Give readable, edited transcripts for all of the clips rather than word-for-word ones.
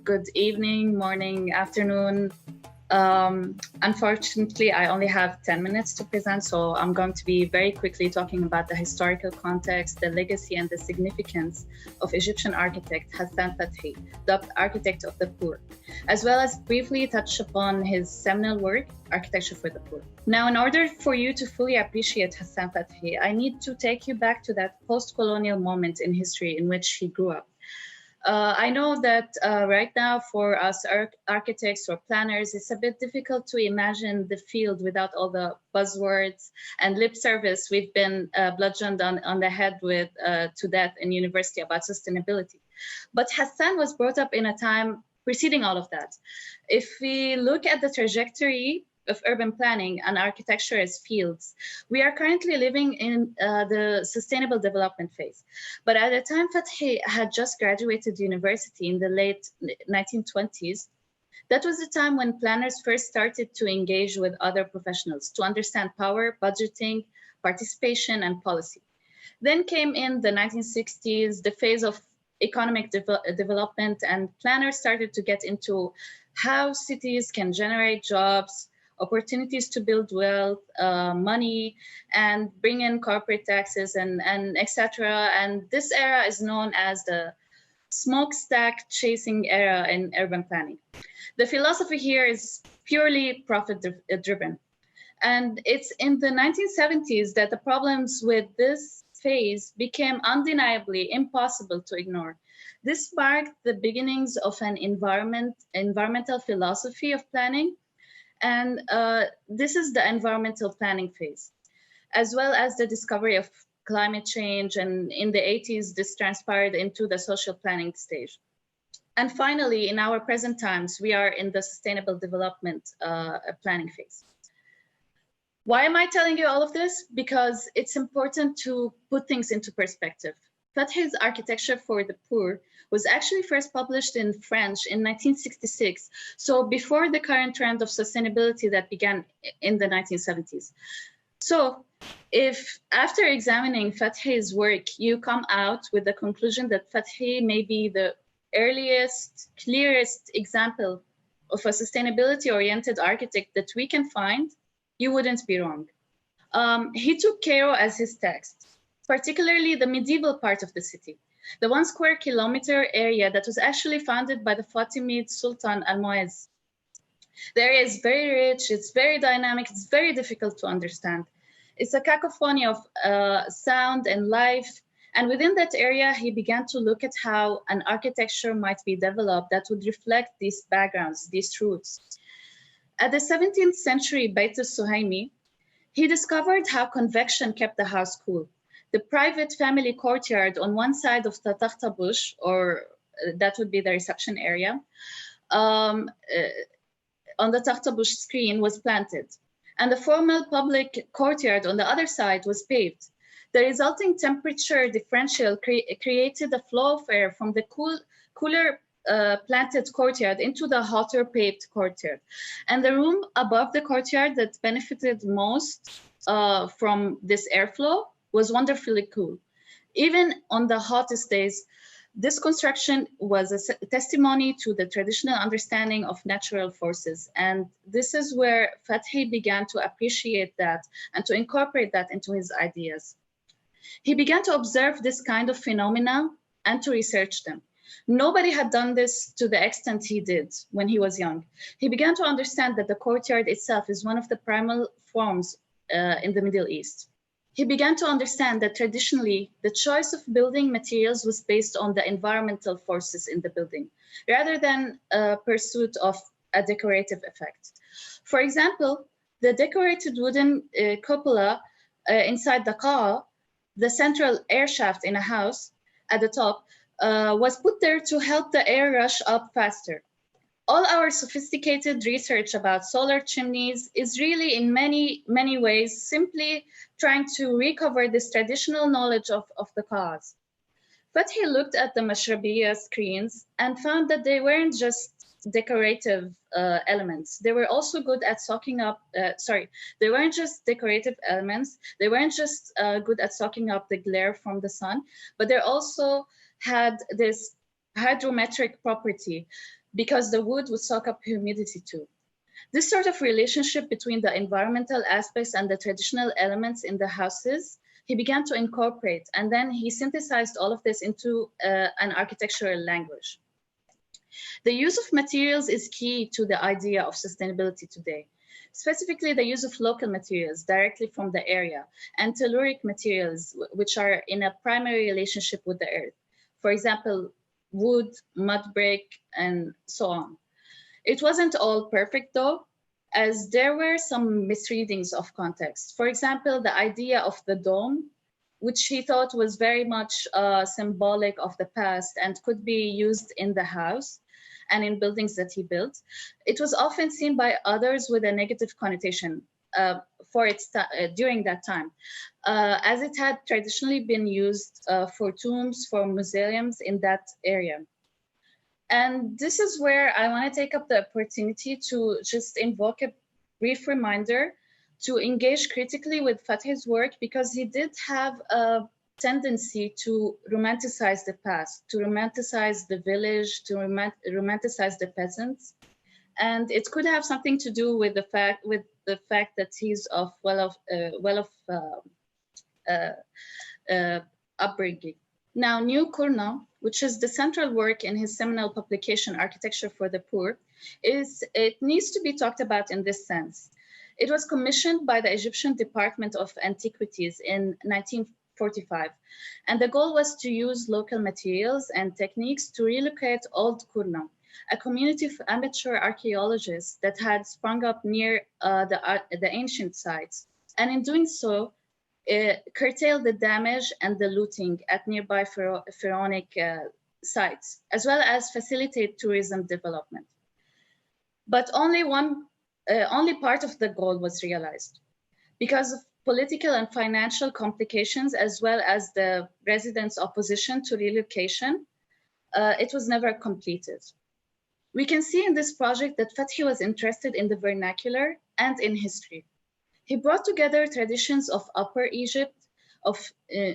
good evening, morning, afternoon. Unfortunately, I only have 10 minutes to present, so I'm going to be very quickly talking about the historical context, the legacy, and the significance of Egyptian architect Hassan Fathi, the architect of the poor, as well as briefly touch upon his seminal work, Architecture for the Poor. Now, in order for you to fully appreciate Hassan Fathi, I need to take you back to that post-colonial moment in history in which he grew up. I know that right now for us architects or planners, it's a bit difficult to imagine the field without all the buzzwords and lip service we've been bludgeoned on the head with to death in university about sustainability. But Hassan was brought up in a time preceding all of that. If we look at the trajectory of urban planning and architecture as fields, we are currently living in the sustainable development phase. But at the time Fathi had just graduated university in the late 1920s, that was the time when planners first started to engage with other professionals to understand power, budgeting, participation, and policy. Then came in the 1960s, the phase of economic development, and planners started to get into how cities can generate jobs, opportunities to build wealth, money, and bring in corporate taxes and etc. And this era is known as the smokestack chasing era in urban planning. The philosophy here is purely profit driven. And it's in the 1970s that the problems with this phase became undeniably impossible to ignore. This marked the beginnings of an environmental philosophy of planning. And this is the environmental planning phase, as well as the discovery of climate change. And in the 80s, this transpired into the social planning stage. And finally, in our present times, we are in the sustainable development planning phase. Why am I telling you all of this? Because it's important to put things into perspective. Fathi's Architecture for the Poor was actually first published in French in 1966, so before the current trend of sustainability that began in the 1970s. So if after examining Fathi's work, you come out with the conclusion that Fathi may be the earliest, clearest example of a sustainability-oriented architect that we can find, you wouldn't be wrong. He took Cairo as his text, particularly the medieval part of the city, the 1 square kilometer area that was actually founded by the Fatimid Sultan Al-Mu'izz. The area is very rich, it's very dynamic, it's very difficult to understand. It's a cacophony of sound and life. And within that area, he began to look at how an architecture might be developed that would reflect these backgrounds, these roots. At the 17th century Beit al-Suhaimi, he discovered how convection kept the house cool. The private family courtyard on one side of the Takhta Bush, or that would be the reception area, on the Takhta Bush screen was planted. And the formal public courtyard on the other side was paved. The resulting temperature differential created a flow of air from the cooler planted courtyard into the hotter paved courtyard. And the room above the courtyard that benefited most from this airflow was wonderfully cool. Even on the hottest days, this construction was a testimony to the traditional understanding of natural forces. And this is where Fathi began to appreciate that and to incorporate that into his ideas. He began to observe this kind of phenomena and to research them. Nobody had done this to the extent he did when he was young. He began to understand that the courtyard itself is one of the primal forms in the Middle East. He began to understand that traditionally, the choice of building materials was based on the environmental forces in the building, rather than a pursuit of a decorative effect. For example, the decorated wooden cupola inside the qa, the central air shaft in a house at the top, was put there to help the air rush up faster. All our sophisticated research about solar chimneys is really in many ways simply trying to recover this traditional knowledge of the cause. But he looked at the Mashrabiya screens and found that they weren't just decorative elements. They were also good at soaking up, they weren't just decorative elements. They weren't just good at soaking up the glare from the sun, but they also had this hydrometric property. because the wood would soak up humidity too. This sort of relationship between the environmental aspects and the traditional elements in the houses, he began to incorporate, and then he synthesized all of this into an architectural language. The use of materials is key to the idea of sustainability today. Specifically, the use of local materials directly from the area and telluric materials, which are in a primary relationship with the earth. For example, wood, mud brick, and so on. It wasn't all perfect though, as there were some misreadings of context. For example, the idea of the dome, which he thought was very much symbolic of the past and could be used in the house and in buildings that he built. It was often seen by others with a negative connotation during that time, as it had traditionally been used for tombs, for museums in that area. And this is where I want to take up the opportunity to just invoke a brief reminder to engage critically with Fathi's work, because he did have a tendency to romanticize the past, to romanticize the village, to romanticize the peasants. And it could have something to do with the fact that he's of upbringing. Now, New Kurna, which is the central work in his seminal publication, Architecture for the Poor, it needs to be talked about in this sense. It was commissioned by the Egyptian Department of Antiquities in 1945, and the goal was to use local materials and techniques to relocate Old Kurna, a community of amateur archaeologists that had sprung up near the ancient sites, and in doing so, curtail the damage and the looting at nearby pharaonic sites, as well as facilitate tourism development. But only part of the goal was realized. Because of political and financial complications, as well as the residents' opposition to relocation, it was never completed. We can see in this project that Fathi was interested in the vernacular and in history. He brought together traditions of Upper Egypt, of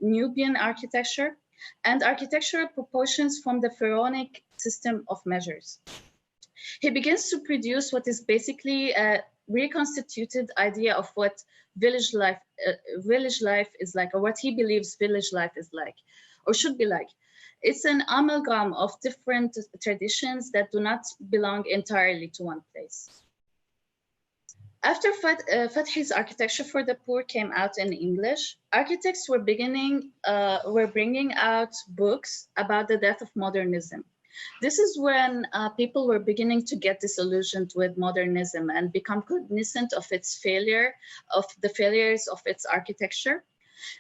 Nubian architecture, and architectural proportions from the pharaonic system of measures. He begins to produce what is basically a reconstituted idea of what village life is like, or what he believes village life is like, or should be like. It's an amalgam of different traditions that do not belong entirely to one place. After Fathi's Architecture for the Poor came out in English, architects were bringing out books about the death of modernism. This is when people were beginning to get disillusioned with modernism and become cognizant of its failures of its architecture.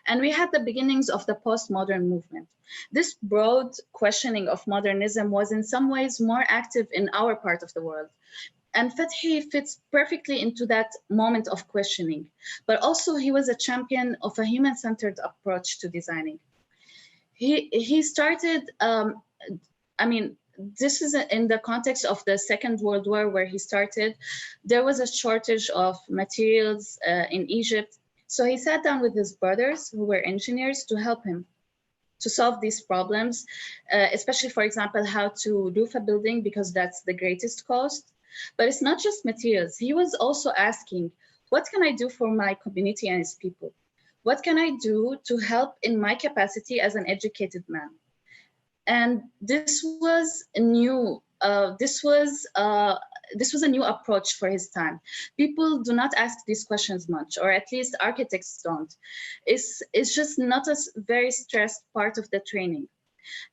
And we had the beginnings of the postmodern movement. This broad questioning of modernism was in some ways more active in our part of the world. And Fathi fits perfectly into that moment of questioning, but also he was a champion of a human-centered approach to designing. He started, this is in the context of the Second World War where he started. There was a shortage of materials in Egypt. So he sat down with his brothers who were engineers to help him to solve these problems, especially, for example, how to roof a building, because that's the greatest cost. But it's not just materials. He was also asking, what can I do for my community and its people? What can I do to help in my capacity as an educated man? And this was a new, this was a new approach for his time. People do not ask these questions much, or at least architects don't. It's just not a very stressed part of the training.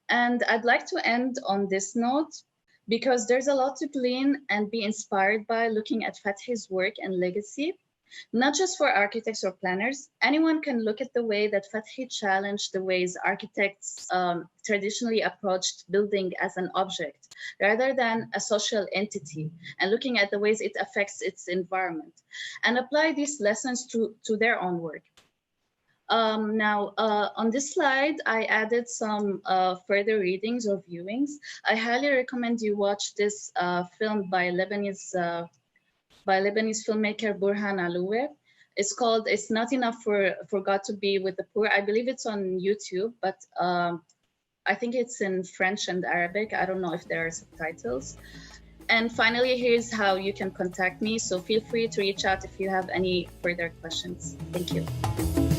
And I'd like to end on this note, because there's a lot to glean and be inspired by looking at Fathi's work and legacy. Not just for architects or planners, anyone can look at the way that Fathi challenged the ways architects traditionally approached building as an object, rather than a social entity, and looking at the ways it affects its environment, and apply these lessons to their own work. On this slide, I added some further readings or viewings. I highly recommend you watch this film by Lebanese filmmaker Burhan Aloue. It's called "It's Not Enough for God to Be with the Poor." I believe it's on YouTube, but I think it's in French and Arabic. I don't know if there are subtitles. And finally, here's how you can contact me. So feel free to reach out if you have any further questions. Thank you.